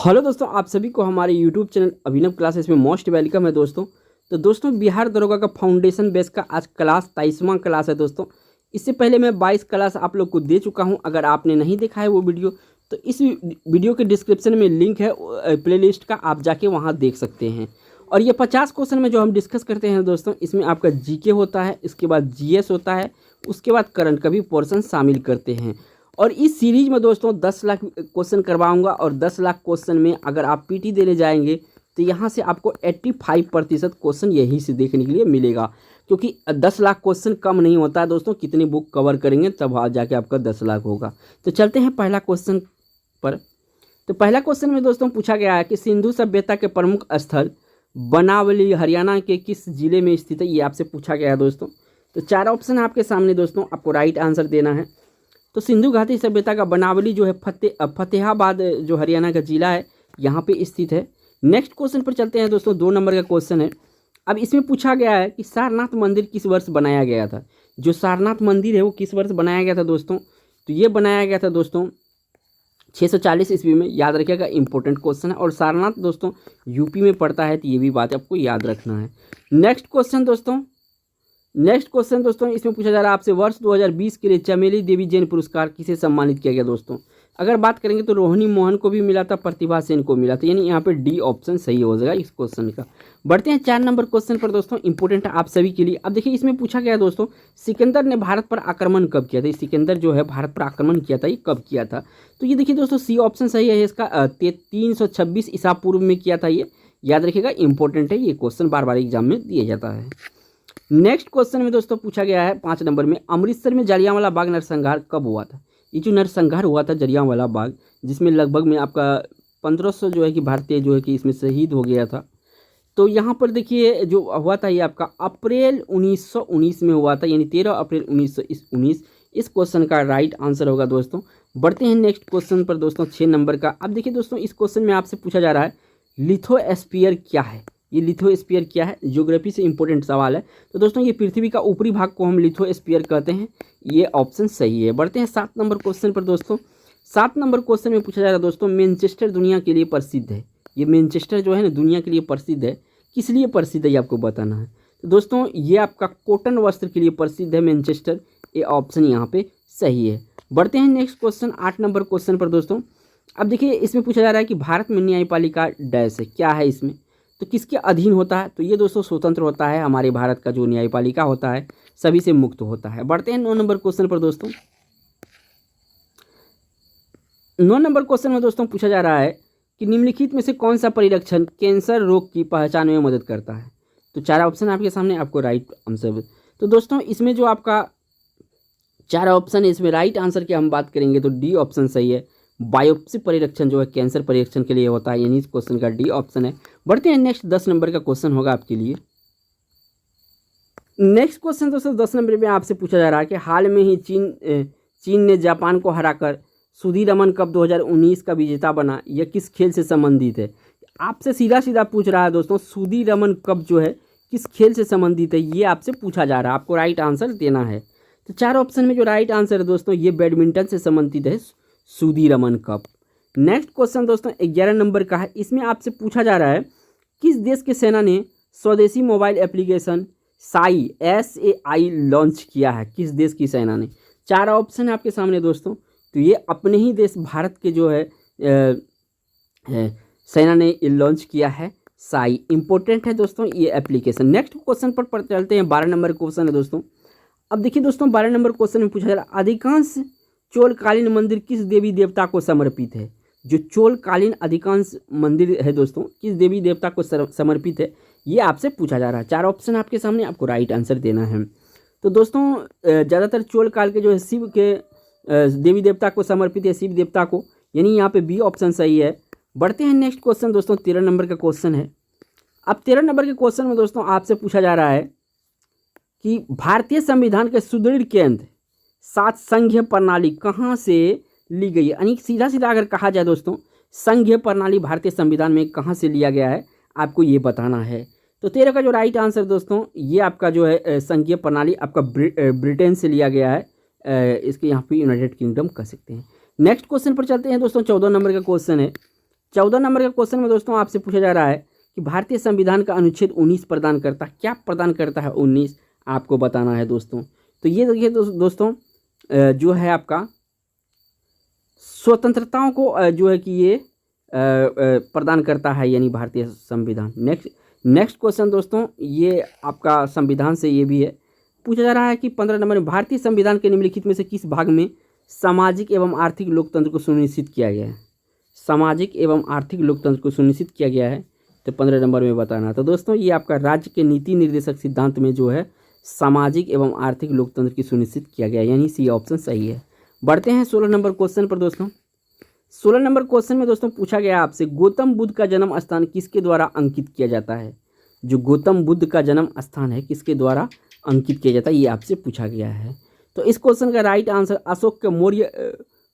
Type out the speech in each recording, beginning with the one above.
Hello दोस्तों, आप सभी को हमारे यूट्यूब चैनल अभिनव क्लासेस में मोस्ट वेलकम है दोस्तों। तो दोस्तों बिहार दरोगा का फाउंडेशन बेस का आज क्लास 23वां क्लास है दोस्तों। इससे पहले मैं 22 क्लास आप लोग को दे चुका हूं। अगर आपने नहीं देखा है वो वीडियो तो इस वीडियो के डिस्क्रिप्शन में लिंक है प्लेलिस्ट का, आप जाके वहाँ देख सकते हैं। और ये 50 क्वेश्चन में जो हम डिस्कस करते हैं दोस्तों, इसमें आपका जीके होता है, इसके बाद जीएस होता है, उसके बाद करंट का भी पोर्शन शामिल करते हैं। और इस सीरीज में दोस्तों 10 लाख क्वेश्चन करवाऊंगा और 10 लाख क्वेश्चन में अगर आप पीटी देने जाएंगे तो यहाँ से आपको 85% क्वेश्चन यहीं से देखने के लिए मिलेगा, क्योंकि 10 लाख क्वेश्चन कम नहीं होता है दोस्तों। कितनी बुक कवर करेंगे तब आ जाके आपका 10 लाख होगा। तो चलते हैं पहला क्वेश्चन पर। तो पहला क्वेश्चन में दोस्तों पूछा गया है कि सिंधु सभ्यता के प्रमुख स्थल बनावली हरियाणा के किस जिले में स्थित है, ये आपसे पूछा गया है दोस्तों। तो 4 ऑप्शन है आपके सामने दोस्तों, आपको राइट आंसर देना है। तो सिंधु घाटी सभ्यता का बनावली जो है फतेहाबाद जो हरियाणा का जिला है यहाँ पे स्थित है। नेक्स्ट क्वेश्चन पर चलते हैं दोस्तों, 2 नंबर का क्वेश्चन है। अब इसमें पूछा गया है कि सारनाथ मंदिर किस वर्ष बनाया गया था। जो सारनाथ मंदिर है वो किस वर्ष बनाया गया था दोस्तों, तो ये बनाया गया था दोस्तों 640 ईस्वी में। याद रखिएगा, इंपॉर्टेंट क्वेश्चन है। और सारनाथ दोस्तों यूपी में पड़ता है, तो ये भी बात आपको याद रखना है। नेक्स्ट क्वेश्चन दोस्तों इसमें पूछा जा रहा है आपसे, वर्ष 2020 के लिए चमेली देवी जैन पुरस्कार किसे सम्मानित किया गया दोस्तों। अगर बात करेंगे तो रोहिणी मोहन को भी मिला था, प्रतिभा सेन को मिला था, यानी यहाँ पे डी ऑप्शन सही हो जाएगा इस क्वेश्चन का। बढ़ते हैं 4 नंबर क्वेश्चन पर दोस्तों, इंपॉर्टेंट है आप सभी के लिए। अब देखिए इसमें पूछा गया दोस्तों, सिकंदर ने भारत पर आक्रमण कब किया था। सिकंदर जो है भारत पर आक्रमण किया था, ये कब किया था। तो ये देखिए दोस्तों सी ऑप्शन सही है इसका, 326 ईसा पूर्व में किया था ये। याद रखिएगा, इंपॉर्टेंट है ये क्वेश्चन, बार बार एग्जाम में दिया जाता है। नेक्स्ट क्वेश्चन में दोस्तों पूछा गया है 5 नंबर में, अमृतसर में जलियांवाला बाग नरसंहार कब हुआ था। ये जो नरसंहार हुआ था जलियांवाला बाग, जिसमें लगभग में आपका 1500 जो है कि भारतीय जो है कि इसमें शहीद हो गया था। तो यहाँ पर देखिए जो हुआ था ये आपका अप्रैल 1919 में हुआ था, यानी 13 अप्रैल 1919 इस क्वेश्चन का राइट आंसर होगा दोस्तों। बढ़ते हैं नेक्स्ट क्वेश्चन पर दोस्तों, 6 नंबर का। अब देखिए दोस्तों इस क्वेश्चन में आपसे पूछा जा रहा है लिथोस्फीयर क्या है। ये लिथोस्फीयर क्या है, ज्योग्राफी से इंपॉर्टेंट सवाल है। तो दोस्तों ये पृथ्वी का ऊपरी भाग को हम लिथोस्फीयर कहते हैं, ये ऑप्शन सही है। बढ़ते हैं 7 नंबर क्वेश्चन पर दोस्तों। 7 नंबर क्वेश्चन में पूछा जा रहा है दोस्तों, मैनचेस्टर दुनिया के लिए प्रसिद्ध है। ये मैनचेस्टर जो है ना दुनिया के लिए प्रसिद्ध है, किस लिए प्रसिद्ध है ये आपको बताना है। तो दोस्तों ये आपका कॉटन वस्त्र के लिए प्रसिद्ध है मैनचेस्टर, ये ऑप्शन यहाँ पे सही है। बढ़ते हैं नेक्स्ट क्वेश्चन 8 नंबर क्वेश्चन पर दोस्तों। अब देखिए इसमें पूछा जा रहा है कि भारत में न्यायपालिका डैश है, क्या है इसमें, तो किसके अधीन होता है। तो ये दोस्तों स्वतंत्र होता है, हमारे भारत का जो न्यायपालिका होता है सभी से मुक्त होता है। बढ़ते हैं 9 नंबर क्वेश्चन पर दोस्तों। 9 नंबर क्वेश्चन में दोस्तों पूछा जा रहा है कि निम्नलिखित में से कौन सा परिलक्षण कैंसर रोग की पहचान में मदद करता है। तो 4 ऑप्शन आपके सामने, आपको राइट आंसर। तो दोस्तों इसमें जो आपका 4 ऑप्शन है, इसमें राइट आंसर की हम बात करेंगे तो डी ऑप्शन सही है। बायोप्सी परीक्षण जो है कैंसर परीक्षण के लिए होता है, यानी इस क्वेश्चन का डी ऑप्शन है। बढ़ते हैं नेक्स्ट 10 नंबर का क्वेश्चन होगा आपके लिए। नेक्स्ट क्वेश्चन दोस्तों 10 नंबर में आपसे पूछा जा रहा है कि हाल में ही चीन ने जापान को हराकर सुदीरमन कप 2019 का विजेता बना, यह किस खेल से संबंधित है। आपसे सीधा पूछ रहा है दोस्तों, सुदीरमन कप जो है किस खेल से संबंधित है, ये आपसे पूछा जा रहा है, आपको राइट आंसर देना है। तो 4 ऑप्शन में जो राइट आंसर है दोस्तों, ये बैडमिंटन से संबंधित है, सुदीरमन कप। नेक्स्ट क्वेश्चन दोस्तों 11 नंबर का है। इसमें आपसे पूछा जा रहा है किस देश के सेना ने स्वदेशी मोबाइल एप्लीकेशन SAI लॉन्च किया है, किस देश की सेना ने। 4 ऑप्शन है आपके सामने दोस्तों, तो ये अपने ही देश भारत के जो है सेना ने लॉन्च किया है SAI। इंपॉर्टेंट है दोस्तों ये एप्लीकेशन। नेक्स्ट क्वेश्चन पर चलते हैं, 12 नंबर क्वेश्चन है दोस्तों। अब देखिए दोस्तों 12 नंबर क्वेश्चन में पूछा जा रहा है, अधिकांश चोलकालीन मंदिर किस देवी देवता को समर्पित है। जो चोलकालीन अधिकांश मंदिर है दोस्तों किस देवी देवता को समर्पित है, ये आपसे पूछा जा रहा है। 4 ऑप्शन आपके सामने, आपको राइट आंसर देना है। तो दोस्तों ज़्यादातर चोल काल के जो है शिव के देवी देवता को समर्पित है, शिव देवता को, यानी यहाँ पे बी ऑप्शन सही है। बढ़ते हैं नेक्स्ट क्वेश्चन दोस्तों, 13 नंबर का क्वेश्चन है। अब 13 नंबर के क्वेश्चन में दोस्तों आपसे पूछा जा रहा है कि भारतीय संविधान के सुदृढ़ केंद्र 7 संघीय प्रणाली कहाँ से ली गई है। यानी सीधा अगर कहा जाए दोस्तों, संघीय प्रणाली भारतीय संविधान में कहाँ से लिया गया है, आपको ये बताना है। तो 13 का जो राइट आंसर दोस्तों, ये आपका जो है संघीय प्रणाली आपका ब्रिटेन से लिया गया है, इसके यहाँ पे यूनाइटेड किंगडम कह सकते हैं। नेक्स्ट क्वेश्चन पर चलते हैं दोस्तों, 14 नंबर का क्वेश्चन है 14 नंबर का क्वेश्चन में दोस्तों आपसे पूछा जा रहा है कि भारतीय संविधान का अनुच्छेद 19 प्रदान करता है, क्या प्रदान करता है 19, आपको बताना है दोस्तों। तो ये देखिए दोस्तों जो है आपका स्वतंत्रताओं को जो है कि ये प्रदान करता है, यानी भारतीय संविधान। नेक्स्ट क्वेश्चन दोस्तों, ये आपका संविधान से ये भी है, पूछा जा रहा है कि 15 नंबर में भारतीय संविधान के निम्नलिखित में से किस भाग में सामाजिक एवं आर्थिक लोकतंत्र को सुनिश्चित किया गया है। सामाजिक एवं आर्थिक लोकतंत्र को सुनिश्चित किया गया है, तो 15 नंबर में बताना। तो दोस्तों ये आपका राज्य के नीति निर्देशक सिद्धांत में जो है सामाजिक एवं आर्थिक लोकतंत्र की सुनिश्चित किया गया है, यानी सी ऑप्शन सही है। बढ़ते हैं 16 नंबर क्वेश्चन पर दोस्तों। 16 नंबर क्वेश्चन में दोस्तों पूछा गया आपसे गौतम बुद्ध का जन्म स्थान किसके द्वारा अंकित किया जाता है। जो गौतम बुद्ध का जन्म स्थान है किसके द्वारा अंकित किया जाता है, ये आपसे पूछा गया है। तो इस क्वेश्चन का राइट आंसर अशोक के मौर्य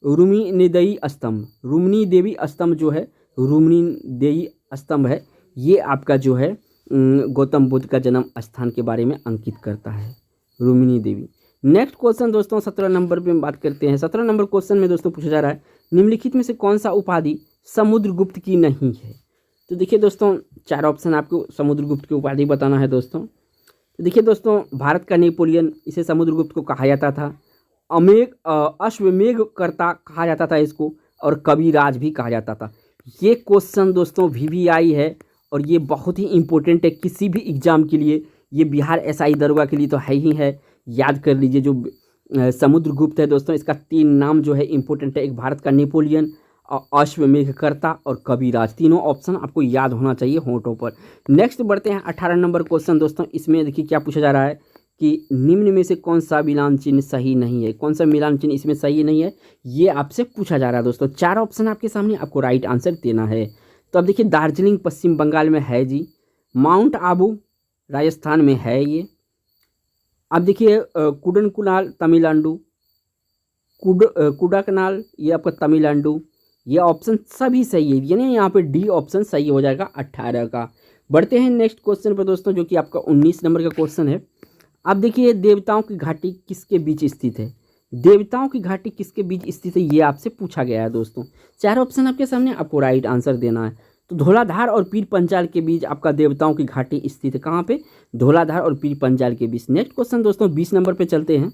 रुक्मिणीदेवी स्तंभ, रुक्मिणी देवी स्तंभ जो है, रुक्मिणी देवी स्तंभ है, ये आपका जो है गौतम बुद्ध का जन्म स्थान के बारे में अंकित करता है, रुक्मिणी देवी। नेक्स्ट क्वेश्चन दोस्तों 17 नंबर पे बात करते हैं। 17 नंबर क्वेश्चन में दोस्तों पूछा जा रहा है निम्नलिखित में से कौन सा उपाधि समुद्रगुप्त की नहीं है। तो देखिए दोस्तों 4 ऑप्शन आपको समुद्रगुप्त की उपाधि बताना है दोस्तों। तो देखिए दोस्तों भारत का नेपोलियन, इसे समुद्रगुप्त को कहा जाता था। अश्वमेघकर्ता कहा जाता था इसको, और कविराज भी कहा जाता था। ये क्वेश्चन दोस्तों VVI है और ये बहुत ही इंपॉर्टेंट है किसी भी एग्जाम के लिए। ये बिहार SI दरोगा के लिए तो है ही है, याद कर लीजिए। जो समुद्रगुप्त है दोस्तों, इसका 3 नाम जो है इंपॉर्टेंट है, एक भारत का नेपोलियन, अश्वमेघकर्ता और कविराज। तीनों ऑप्शन आपको याद होना चाहिए होंठों पर। नेक्स्ट बढ़ते हैं 18 नंबर क्वेश्चन दोस्तों। इसमें देखिए क्या पूछा जा रहा है कि निम्न में से कौन सा मिलान चिन्ह सही नहीं है, कौन सा मिलान चिन्ह इसमें सही नहीं है, ये आपसे पूछा जा रहा है दोस्तों। 4 ऑप्शन आपके सामने, आपको राइट आंसर देना है। तो अब देखिए दार्जिलिंग पश्चिम बंगाल में है जी, माउंट आबू राजस्थान में है ये। अब देखिए कुडनकुलाल तमिलनाडु, कुडकनाल ये आपका तमिलनाडु, ये ऑप्शन सभी सही है, यानी यहाँ पे डी ऑप्शन सही हो जाएगा 18 का। बढ़ते हैं नेक्स्ट क्वेश्चन पर दोस्तों, जो कि आपका 19 नंबर का क्वेश्चन है। अब देखिए देवताओं की घाटी किसके बीच स्थित है। देवताओं की घाटी किसके बीच स्थित है, ये आपसे पूछा गया है दोस्तों। 4 ऑप्शन आपके सामने, आपको राइट आंसर देना है। तो धौलाधार और पीर पंचाल के बीच आपका देवताओं की घाटी स्थित है। कहाँ पे, धौलाधार और पीर पंचाल के बीच। नेक्स्ट क्वेश्चन दोस्तों 20 नंबर पे चलते हैं।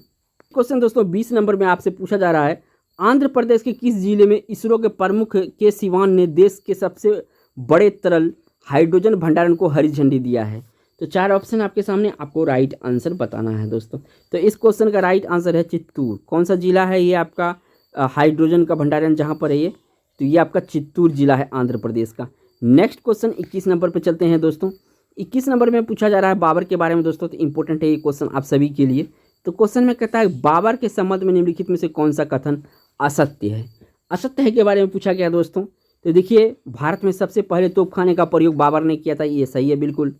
क्वेश्चन दोस्तों 20 नंबर में आपसे पूछा जा रहा है आंध्र प्रदेश के किस जिले में इसरो के प्रमुख के सिवान ने देश के सबसे बड़े तरल हाइड्रोजन भंडारण को हरी झंडी दिया है। तो 4 ऑप्शन आपके सामने, आपको राइट आंसर बताना है दोस्तों। तो इस क्वेश्चन का राइट आंसर है चित्तूर। कौन सा जिला है ये आपका हाइड्रोजन का भंडारण जहाँ पर है ये, तो ये आपका चित्तूर जिला है आंध्र प्रदेश का। नेक्स्ट क्वेश्चन 21 नंबर पर चलते हैं दोस्तों। 21 नंबर में पूछा जा रहा है बाबर के बारे में दोस्तों। तो इंपॉर्टेंट है ये क्वेश्चन आप सभी के लिए। तो क्वेश्चन में कहता है बाबर के संबंध में निम्नलिखित में से कौन सा कथन असत्य है। असत्य है के बारे में पूछा गया दोस्तों। तो देखिए भारत में सबसे पहले तोपखाने का प्रयोग बाबर ने किया था, ये सही है बिल्कुल।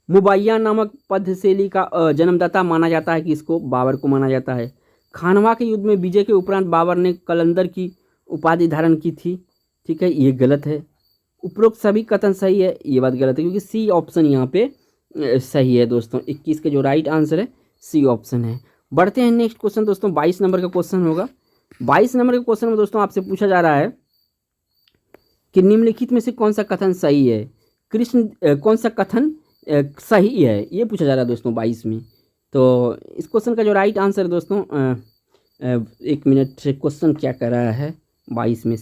मुबैया नामक पद्धशैली का जन्मदाता माना जाता है कि इसको बाबर को माना जाता है। खानवा के युद्ध में विजय के उपरांत बाबर ने कलंदर की उपाधि धारण की थी, ठीक है, ये गलत है। उपरोक्त सभी कथन सही है, ये बात गलत है, क्योंकि सी ऑप्शन यहाँ पे सही है दोस्तों। 21 का जो राइट आंसर है सी ऑप्शन है। बढ़ते हैं नेक्स्ट क्वेश्चन दोस्तों, 22 नंबर का क्वेश्चन होगा। 22 नंबर के क्वेश्चन में दोस्तों आपसे पूछा जा रहा है कि निम्नलिखित में से कौन सा कथन सही है। कौन सा कथन सही है, ये पूछा जा रहा है दोस्तों 22 में। तो इस क्वेश्चन का जो राइट आंसर है दोस्तों, 1 मिनट से क्वेश्चन क्या कर रहा है 22 में,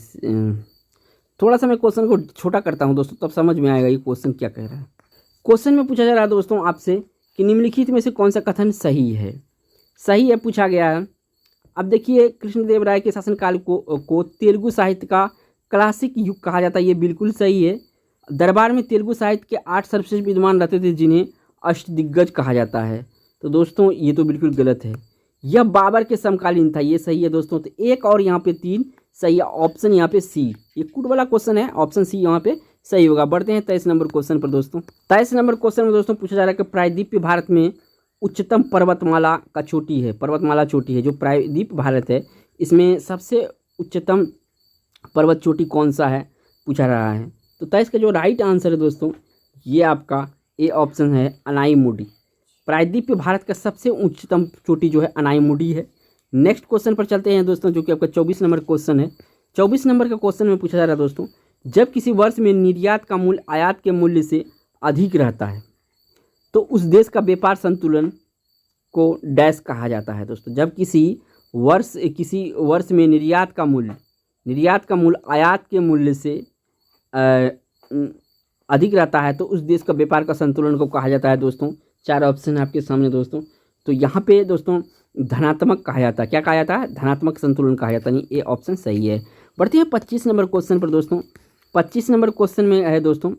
थोड़ा सा मैं क्वेश्चन को छोटा करता हूं दोस्तों, तब समझ में आएगा ये क्वेश्चन क्या कह रहा है। क्वेश्चन में पूछा जा रहा है दोस्तों आपसे कि निम्नलिखित में से कौन सा कथन सही है। सही है पूछा गया है। अब देखिए कृष्णदेव राय के शासनकाल को तेलुगु साहित्य का क्लासिक युग कहा जाता है, ये बिल्कुल सही है। दरबार में तेलुगु साहित्य के 8 सर्वश्रेष्ठ विद्वान रहते थे जिन्हें अष्टदिग्गज कहा जाता है। तो दोस्तों ये तो बिल्कुल गलत है। यह बाबर के समकालीन था, ये सही है दोस्तों। तो एक और यहाँ पे 3 सही है, ऑप्शन यहाँ पे सी, ये कुट वाला क्वेश्चन है, ऑप्शन सी यहाँ पे सही होगा। बढ़ते हैं 23 नंबर क्वेश्चन पर दोस्तों। 23 नंबर क्वेश्चन में दोस्तों पूछा जा रहा है कि प्रायद्वीपीय भारत में उच्चतम पर्वतमाला का चोटी है, पर्वतमाला चोटी है जो प्रायद्वीप भारत है, इसमें सबसे उच्चतम पर्वत चोटी कौन सा है पूछा रहा है। तो 23 का जो राइट आंसर है दोस्तों, ये आपका ए ऑप्शन है, अनाईमुडी। प्रायद्वीप भारत का सबसे उच्चतम चोटी जो है अनाईमुडी है। नेक्स्ट क्वेश्चन पर चलते हैं दोस्तों, जो कि आपका 24 नंबर क्वेश्चन है। 24 नंबर का क्वेश्चन में पूछा जा रहा है दोस्तों, जब किसी वर्ष में निर्यात का मूल्य आयात के मूल्य से अधिक रहता है तो उस देश का व्यापार संतुलन को डैश कहा जाता है दोस्तों। जब किसी वर्ष में निर्यात का मूल्य आयात के मूल्य से अधिक रहता है तो उस देश का व्यापार का संतुलन को कहा जाता है दोस्तों। 4 ऑप्शन है आपके सामने दोस्तों। तो यहाँ पे दोस्तों धनात्मक कहा जाता है। क्या कहा जाता है? धनात्मक संतुलन कहा जाता है। ये ऑप्शन सही है। बढ़ते हैं 25 नंबर क्वेश्चन पर दोस्तों। 25 नंबर क्वेश्चन में है दोस्तों,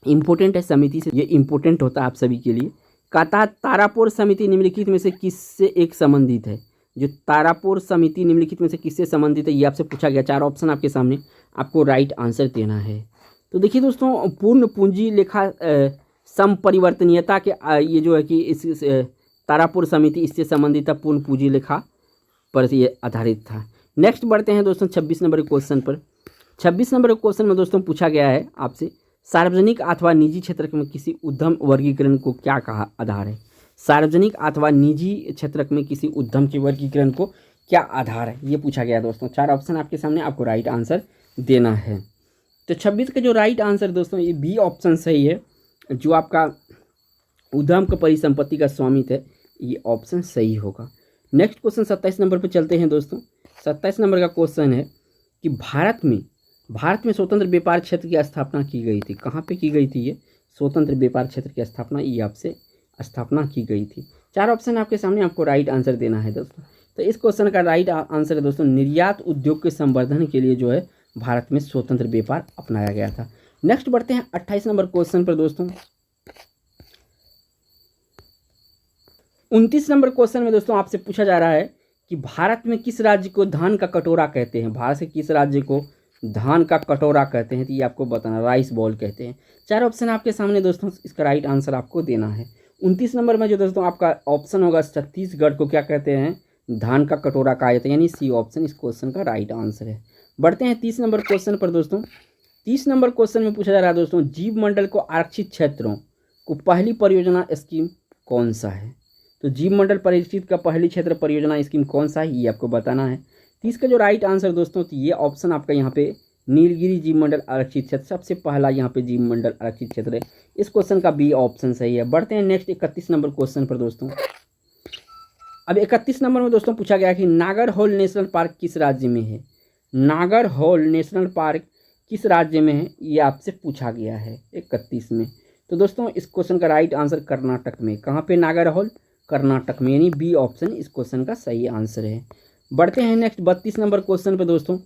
इम्पोर्टेंट है समिति से, ये इम्पोर्टेंट होता है आप सभी के लिए। कहता है तारापुर समिति निम्नलिखित में से किससे एक संबंधित है? जो तारापुर समिति निम्नलिखित में से किससे संबंधित है, ये आपसे पूछा गया। 4 ऑप्शन आपके सामने, आपको राइट आंसर देना है। तो देखिए दोस्तों, पूर्ण पूंजी लेखा संपरिवर्तनीयता के ये जो है कि इस तारापुर समिति इससे संबंधित था, पूर्ण पूंजी लेखा पर ये आधारित था। नेक्स्ट बढ़ते हैं दोस्तों 26 नंबर क्वेश्चन पर। 26 नंबर क्वेश्चन में दोस्तों पूछा गया है आपसे, सार्वजनिक अथवा निजी क्षेत्र में किसी उद्यम वर्गीकरण को क्या कहा आधार है? सार्वजनिक अथवा निजी क्षेत्र में किसी उद्यम के वर्गीकरण को क्या आधार है, ये पूछा गया दोस्तों। 4 ऑप्शन आपके सामने, आपको राइट आंसर देना है। तो 26 का जो राइट आंसर दोस्तों, ये बी ऑप्शन सही है। जो आपका उद्यम का परिसंपत्ति का स्वामित्व है, ये ऑप्शन सही होगा। नेक्स्ट क्वेश्चन 27 नंबर पर चलते हैं दोस्तों। 27 नंबर का क्वेश्चन है कि भारत में स्वतंत्र व्यापार क्षेत्र की स्थापना की गई थी। कहाँ पे की गई थी? ये स्वतंत्र व्यापार क्षेत्र की स्थापना, ये आपसे स्थापना की गई थी। 4 ऑप्शन आपके सामने, आपको राइट आंसर देना है दोस्तों। तो इस क्वेश्चन का राइट आंसर है दोस्तों, निर्यात उद्योग के संवर्धन के लिए जो है भारत में स्वतंत्र व्यापार अपनाया गया था। नेक्स्ट बढ़ते हैं 28 नंबर क्वेश्चन पर दोस्तों। 29 नंबर क्वेश्चन में दोस्तों आपसे पूछा जा रहा है कि भारत में किस राज्य को धान का कटोरा कहते हैं? भारत से किस राज्य को धान का कटोरा कहते हैं? तो ये आपको बताना, राइस बॉल कहते हैं। 4 ऑप्शन आपके सामने दोस्तों, इसका राइट आंसर आपको देना है। 29 नंबर में जो दोस्तों आपका ऑप्शन होगा, छत्तीसगढ़ को क्या कहते हैं? धान का कटोरा कहा जाता है, यानी सी ऑप्शन इस क्वेश्चन का राइट आंसर है। बढ़ते हैं 30 नंबर क्वेश्चन पर दोस्तों। 30 नंबर क्वेश्चन में पूछा जा रहा है दोस्तों, जीव मंडल को आरक्षित क्षेत्रों को पहली परियोजना स्कीम कौन सा है? तो जीव मंडल परिचित का पहली क्षेत्र परियोजना स्कीम कौन सा है, ये आपको बताना है। 30 का जो राइट आंसर दोस्तों, तो ये ऑप्शन आपका यहाँ पे नीलगिरी जीव मंडल आरक्षित क्षेत्र, सबसे पहला यहाँ पे जीव मंडल आरक्षित क्षेत्र है। इस क्वेश्चन का बी ऑप्शन सही है। बढ़ते हैं नेक्स्ट 31 नंबर क्वेश्चन पर दोस्तों। अब 31 नंबर में दोस्तों पूछा गया कि नागरहोल नेशनल पार्क किस राज्य में है? नागरहोल नेशनल पार्क किस राज्य में है, ये आपसे पूछा गया है 31 में। तो दोस्तों इस क्वेश्चन का राइट आंसर कर्नाटक में। कहाँ पे नागरहोल? कर्नाटक में, यानी बी ऑप्शन इस क्वेश्चन का सही आंसर है। बढ़ते हैं नेक्स्ट 32 नंबर क्वेश्चन पे दोस्तों।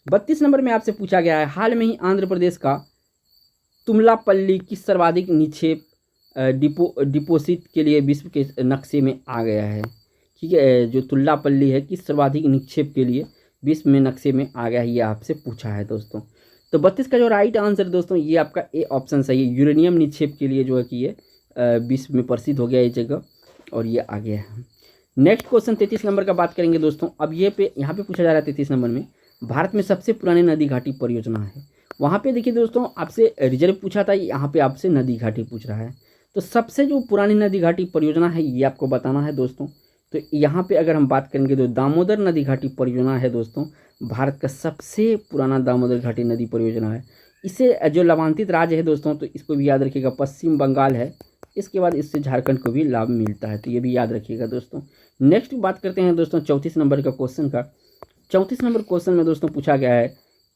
32 नंबर में आपसे पूछा गया है, हाल में ही आंध्र प्रदेश का तुमलापल्ली किस सर्वाधिक निक्षेप डिपोजिट के लिए विश्व के नक्शे में आ गया है? ठीक है, जो तुल्लापल्ली है किस सर्वाधिक निक्षेप के लिए विश्व में नक्शे में आ गया है, ये आपसे पूछा है दोस्तों। तो 32 का जो राइट आंसर दोस्तों, ये आपका ए ऑप्शन सही है। यूरेनियम निक्षेप के लिए जो है कि ये विश्व में प्रसिद्ध हो गया ये जगह, और ये आ गया है। नेक्स्ट क्वेश्चन 33 नंबर का बात करेंगे दोस्तों। अब यहाँ पे पूछा जा रहा है 33 नंबर में, भारत में सबसे पुरानी नदी घाटी परियोजना है। वहाँ पे देखिए दोस्तों, आपसे रिजर्व पूछा था, यहाँ पे आपसे नदी घाटी पूछ रहा है। तो सबसे जो पुरानी नदी घाटी परियोजना है, ये आपको बताना है दोस्तों। तो यहाँ पे अगर हम बात करेंगे तो दामोदर नदी घाटी परियोजना है दोस्तों, भारत का सबसे पुराना दामोदर घाटी नदी परियोजना है। इसे जो लाभान्वित राज्य है दोस्तों, तो इसको भी याद रखिएगा, पश्चिम बंगाल है। इसके बाद इससे झारखंड को भी लाभ मिलता है, तो ये भी याद रखिएगा दोस्तों। नेक्स्ट बात करते हैं दोस्तों 34 नंबर का क्वेश्चन का। 34 नंबर क्वेश्चन में दोस्तों पूछा गया है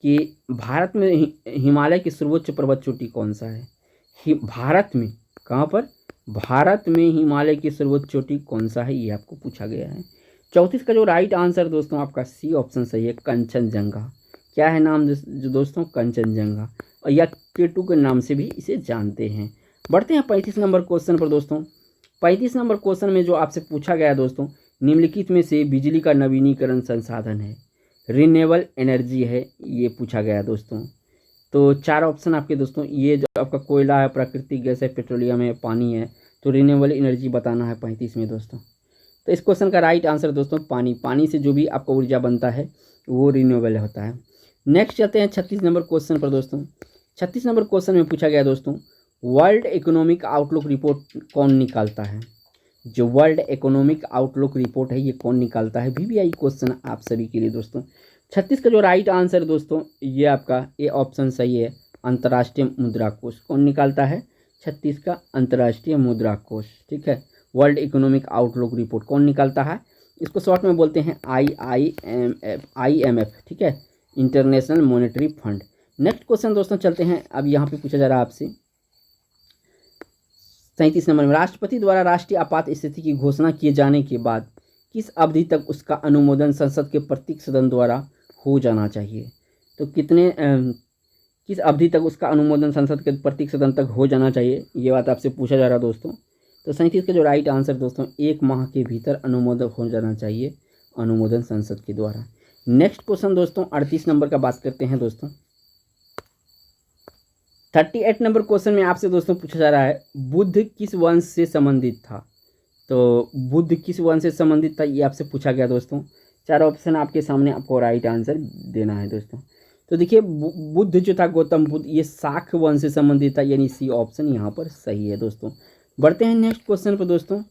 कि भारत में हिमालय की सर्वोच्च पर्वत चोटी कौन सा है? भारत में कहाँ पर? भारत में हिमालय की सर्वोच्च चोटी कौन सा है, ये आपको पूछा गया है। 34 का जो राइट आंसर दोस्तों आपका सी ऑप्शन सही है, कंचनजंगा। क्या है नाम जो दोस्तों? कंचनजंगा, और या केटू के नाम से भी इसे जानते हैं। बढ़ते हैं 35 नंबर क्वेश्चन पर दोस्तों। 35 नंबर क्वेश्चन में जो आपसे पूछा गया दोस्तों, निम्नलिखित में से बिजली का नवीनीकरण संसाधन है, रिन्यूएबल एनर्जी है, ये पूछा गया दोस्तों। तो 4 ऑप्शन आपके दोस्तों, ये जो आपका कोयला है, प्राकृतिक गैस है, पेट्रोलियम है, पानी है, तो रिन्यूएबल एनर्जी बताना है 35 में दोस्तों। तो इस क्वेश्चन का राइट आंसर दोस्तों पानी से जो भी आपका ऊर्जा बनता है वो रिन्यूएबल होता है। नेक्स्ट चलते हैं 36 नंबर क्वेश्चन पर दोस्तों। 36 नंबर क्वेश्चन में पूछा गया दोस्तों, वर्ल्ड इकोनॉमिक आउटलुक रिपोर्ट कौन निकालता है? जो वर्ल्ड इकोनॉमिक आउटलुक रिपोर्ट है, ये कौन निकालता है? VVI क्वेश्चन आप सभी के लिए दोस्तों। 36 का जो राइट आंसर दोस्तों ये आपका ए ऑप्शन सही है, अंतर्राष्ट्रीय मुद्रा कोष। कौन निकालता है? 36 का अंतर्राष्ट्रीय मुद्रा कोष, ठीक है। वर्ल्ड इकोनॉमिक आउटलुक रिपोर्ट कौन निकालता है? इसको शॉर्ट में बोलते हैं IMF, ठीक है, international monetary fund. Next question दोस्तों चलते हैं, अब यहाँ पे पूछा जा रहा है आपसे 37 नंबर में, राष्ट्रपति द्वारा राष्ट्रीय आपात स्थिति की घोषणा किए जाने के बाद किस अवधि तक उसका अनुमोदन संसद के प्रत्येक सदन द्वारा हो जाना चाहिए? तो किस अवधि तक उसका अनुमोदन संसद के प्रत्येक सदन तक हो जाना चाहिए, ये बात आपसे पूछा जा रहा है दोस्तों। तो 37 का जो राइट आंसर दोस्तों 1 माह के भीतर अनुमोदन हो जाना चाहिए, अनुमोदन संसद के द्वारा। नेक्स्ट क्वेश्चन दोस्तों 38 नंबर का बात करते हैं दोस्तों। 38 नंबर क्वेश्चन में आपसे दोस्तों पूछा जा रहा है बुद्ध किस वंश से संबंधित था? तो बुद्ध किस वंश से संबंधित था ये आपसे पूछा गया दोस्तों। 4 ऑप्शन आपके सामने, आपको राइट आंसर देना है दोस्तों। तो देखिए बुद्ध जो था, गौतम बुद्ध, ये शाक वंश से संबंधित था, यानी सी ऑप्शन यहाँ पर सही है दोस्तों। बढ़ते हैं नेक्स्ट क्वेश्चन पर दोस्तों।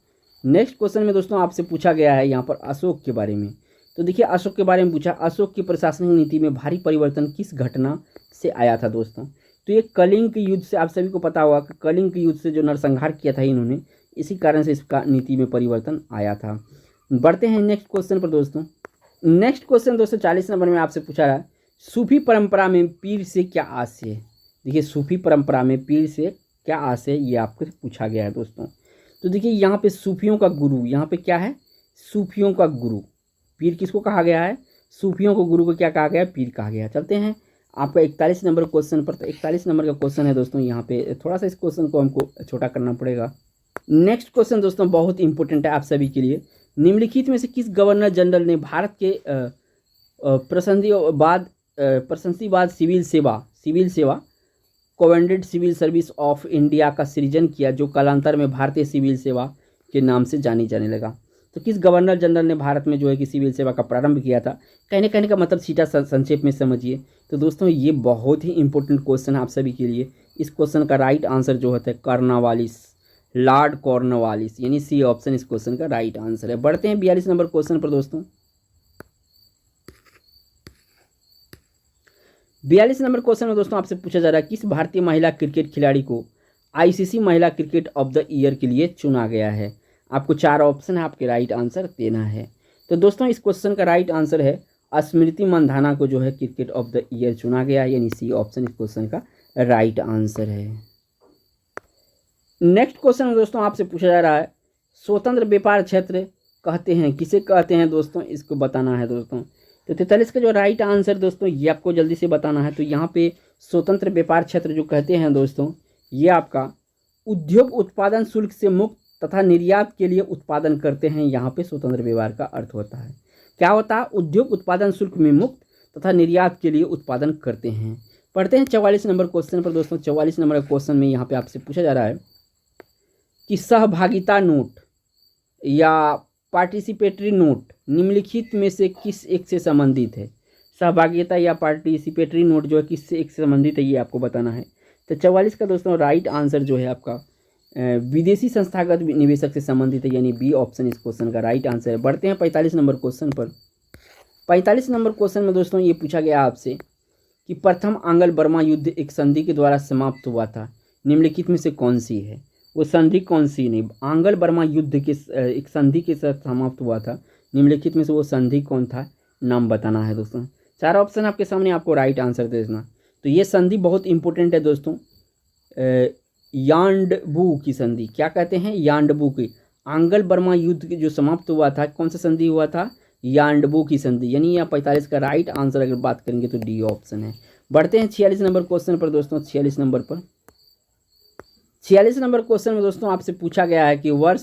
नेक्स्ट क्वेश्चन में दोस्तों आपसे पूछा गया है यहाँ पर अशोक के बारे में। तो देखिए अशोक के बारे में पूछा, अशोक की प्रशासनिक नीति में भारी परिवर्तन किस घटना से आया था दोस्तों? तो ये कलिंग युद्ध से, आप सभी को पता होगा कि कलिंग युद्ध से जो नरसंहार किया था इन्होंने, इसी कारण से इसका नीति में परिवर्तन आया था। बढ़ते हैं नेक्स्ट क्वेश्चन पर दोस्तों। नेक्स्ट क्वेश्चन दोस्तों 40 नंबर में आपसे पूछा रहा है सूफी परंपरा में पीर से क्या आशय? देखिए सूफी परंपरा में पीर से क्या आशय, ये आपको पूछा गया है दोस्तों। तो देखिए यहाँ पे सूफियों का गुरु, यहाँ पे क्या है? सूफियों का गुरु। पीर किसको कहा गया है? सूफियों को गुरु को क्या कहा गया है? पीर कहा गया है। चलते हैं आपका 41 नंबर क्वेश्चन पर। तो 41 नंबर का क्वेश्चन है दोस्तों, यहाँ पे थोड़ा सा इस क्वेश्चन को हमको छोटा करना पड़ेगा। नेक्स्ट क्वेश्चन दोस्तों बहुत इंपॉर्टेंट है आप सभी के लिए। निम्नलिखित में से किस गवर्नर जनरल ने भारत के प्रशंसीवाद सिविल सेवा commanded civil service of India का सृजन किया, जो कालांतर में भारतीय सिविल सेवा के नाम से जानी जाने लगा? तो किस गवर्नर जनरल ने भारत में जो है कि सिविल सेवा का प्रारंभ किया था? कहने का मतलब सीधा संक्षेप में समझिए। तो दोस्तों ये बहुत ही इंपॉर्टेंट क्वेश्चन है आप सभी के लिए। इस क्वेश्चन का राइट आंसर जो होता है कॉर्नवालिस, लॉर्ड कॉर्नवालिस, यानी सी ऑप्शन इस क्वेश्चन का राइट आंसर है। बढ़ते हैं 42 नंबर क्वेश्चन पर दोस्तों। 42 नंबर क्वेश्चन में दोस्तों आपसे पूछा जा रहा है किस भारतीय महिला क्रिकेट खिलाड़ी को ICC महिला क्रिकेट ऑफ द ईयर के लिए चुना गया है? आपको 4 ऑप्शन है, आपके राइट आंसर देना है। तो दोस्तों इस क्वेश्चन का राइट आंसर है स्मृति मंधाना को जो है क्रिकेट ऑफ द ईयर चुना गया है, यानी सी ऑप्शन इस क्वेश्चन का राइट आंसर है। नेक्स्ट क्वेश्चन में दोस्तों आपसे पूछा जा रहा है स्वतंत्र व्यापार क्षेत्र कहते हैं, किसे कहते हैं दोस्तों? इसको बताना है दोस्तों। तो 43 का जो राइट आंसर दोस्तों ये आपको जल्दी से बताना है। तो यहाँ पे स्वतंत्र व्यापार क्षेत्र जो कहते हैं दोस्तों, ये आपका उद्योग उत्पादन शुल्क से मुक्त तथा निर्यात के लिए उत्पादन करते हैं, यहाँ पे स्वतंत्र व्यापार का अर्थ होता है। क्या होता है? उद्योग उत्पादन शुल्क में मुक्त तथा निर्यात के लिए उत्पादन करते हैं। पढ़ते हैं 44 नंबर क्वेश्चन पर दोस्तों। 44 नंबर क्वेश्चन में यहाँ पे आपसे पूछा जा रहा है कि सहभागिता नोट या पार्टिसिपेटरी नोट निम्नलिखित में से किस एक से संबंधित है? सहभागिता या पार्टिसिपेटरी नोट जो है किससे एक से संबंधित है, ये आपको बताना है। तो 44 का दोस्तों राइट आंसर जो है आपका विदेशी संस्थागत निवेशक से संबंधित है, यानी बी ऑप्शन इस क्वेश्चन का राइट आंसर है। बढ़ते हैं 45 नंबर क्वेश्चन पर। 45 नंबर क्वेश्चन में दोस्तों ये पूछा गया आपसे कि प्रथम आंग्ल बर्मा युद्ध एक संधि के द्वारा समाप्त हुआ था, निम्नलिखित में से कौन सी है? वो संधि कौन सी नहीं? आंग्ल बर्मा युद्ध के एक संधि के साथ समाप्त हुआ था, निम्नलिखित में से वो संधि कौन था? नाम बताना है दोस्तों। 4 ऑप्शन आपके सामने, आपको राइट आंसर देना। तो ये संधि बहुत इंपॉर्टेंट है दोस्तों, यांडबू की संधि। क्या कहते हैं? यांडबू की। आंग्ल बर्मा युद्ध के जो समाप्त हुआ था, कौन सा संधि हुआ था? यांडबू की संधि, यानी यह 45 का राइट आंसर अगर बात करेंगे तो डी ऑप्शन है। बढ़ते हैं 46 नंबर क्वेश्चन पर दोस्तों। 46 नंबर पर 46 नंबर क्वेश्चन में दोस्तों आपसे पूछा गया है कि वर्ष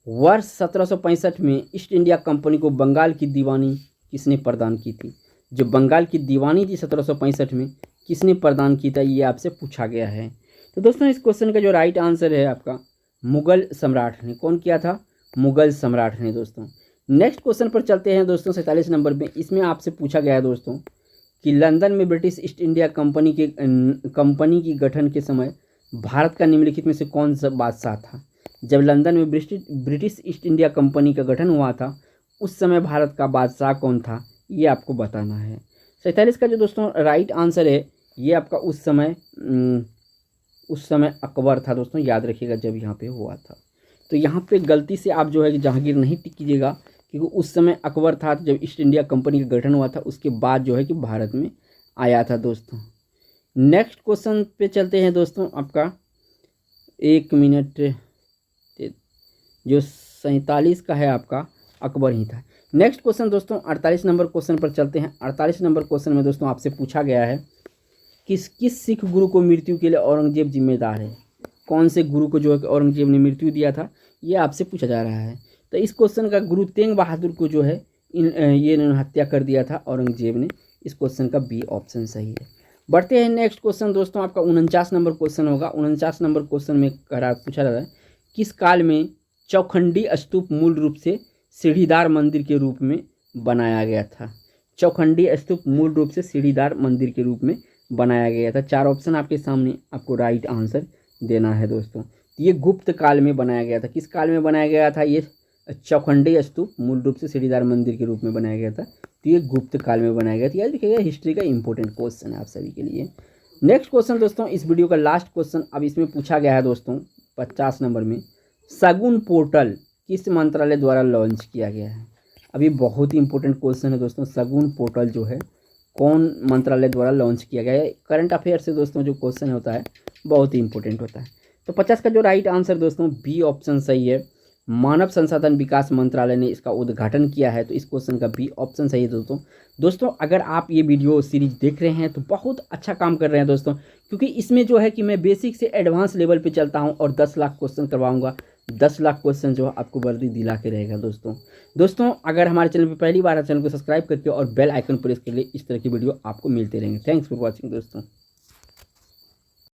1765 में ईस्ट इंडिया कंपनी को बंगाल की दीवानी किसने प्रदान की थी? जो बंगाल की दीवानी थी 1765 में, किसने प्रदान की था, ये आपसे पूछा गया है। तो दोस्तों इस क्वेश्चन का जो राइट आंसर है आपका मुगल सम्राट ने। कौन किया था? मुगल सम्राट ने दोस्तों। नेक्स्ट क्वेश्चन पर चलते हैं दोस्तों 47 नंबर में। इसमें आपसे पूछा गया है दोस्तों कि लंदन में ब्रिटिश ईस्ट इंडिया कंपनी की गठन के समय भारत का निम्नलिखित में से कौन सा बादशाह था? जब लंदन में ब्रिटिश ईस्ट इंडिया कंपनी का गठन हुआ था, उस समय भारत का बादशाह कौन था? ये आपको बताना है। 47 का जो दोस्तों राइट आंसर है ये आपका उस समय अकबर था दोस्तों, याद रखिएगा जब यहाँ पे हुआ था। तो यहाँ पे गलती से आप जो है कि जहांगीर नहीं टिक कीजिएगा, क्योंकि उस समय अकबर था जब ईस्ट इंडिया कंपनी का गठन हुआ था, उसके बाद जो है कि भारत में आया था दोस्तों। नेक्स्ट क्वेश्चन पे चलते हैं दोस्तों। आपका 1 मिनट, जो 47 का है आपका अकबर ही था। नेक्स्ट क्वेश्चन दोस्तों 48 नंबर क्वेश्चन पर चलते हैं। 48 नंबर क्वेश्चन में दोस्तों आपसे पूछा गया है किस सिख गुरु को मृत्यु के लिए औरंगजेब जिम्मेदार है। कौन से गुरु को जो है औरंगजेब ने मृत्यु दिया था, ये आपसे पूछा जा रहा है। तो इस क्वेश्चन का गुरु तेग बहादुर को जो है ये हत्या कर दिया था औरंगजेब ने। इस क्वेश्चन का बी ऑप्शन सही है। बढ़ते हैं नेक्स्ट क्वेश्चन दोस्तों। आपका 49 नंबर क्वेश्चन होगा। 49 नंबर क्वेश्चन में पूछा जा रहा है किस काल में चौखंडी स्तूप मूल रूप से सीढ़ीदार मंदिर के रूप में बनाया गया था। चौखंडी स्तूप मूल रूप से सीढ़ीदार मंदिर के रूप में बनाया गया था। 4 ऑप्शन आपके सामने, आपको राइट आंसर देना है दोस्तों। ये गुप्त काल में बनाया गया था। किस काल में बनाया गया था? ये चौखंडी स्तूप मूल रूप से सीढ़ीदार मंदिर के रूप में बनाया गया था, तो ये गुप्त काल में बनाया गया था। याद रखिएगा, हिस्ट्री का इंपॉर्टेंट क्वेश्चन है आप सभी के लिए। नेक्स्ट क्वेश्चन दोस्तों, इस वीडियो का लास्ट क्वेश्चन अब इसमें पूछा गया है दोस्तों 50 नंबर में। शगुन पोर्टल किस मंत्रालय द्वारा लॉन्च किया गया है? अभी बहुत ही इंपॉर्टेंट क्वेश्चन है दोस्तों। शगुन पोर्टल जो है कौन मंत्रालय द्वारा लॉन्च किया गया है? करंट अफेयर से दोस्तों जो क्वेश्चन होता है बहुत ही इंपॉर्टेंट होता है। तो 50 का जो राइट आंसर दोस्तों बी ऑप्शन सही है। मानव संसाधन विकास मंत्रालय ने इसका उद्घाटन किया है, तो इस क्वेश्चन का बी ऑप्शन सही है दोस्तों। अगर आप ये वीडियो सीरीज देख रहे हैं तो बहुत अच्छा काम कर रहे हैं दोस्तों, क्योंकि इसमें जो है कि मैं बेसिक से एडवांस लेवल पे चलता हूं और 10 लाख क्वेश्चन करवाऊंगा। 10 लाख क्वेश्चन जो है आपको वर्दी दिला के रहेगा दोस्तों। अगर हमारे चैनल पर पहली बार है, चैनल को सब्सक्राइब करके और बेल आइकन प्रेस कर लिए, इस तरह की वीडियो आपको मिलते रहेंगे। थैंक्स फॉर वॉचिंग दोस्तों।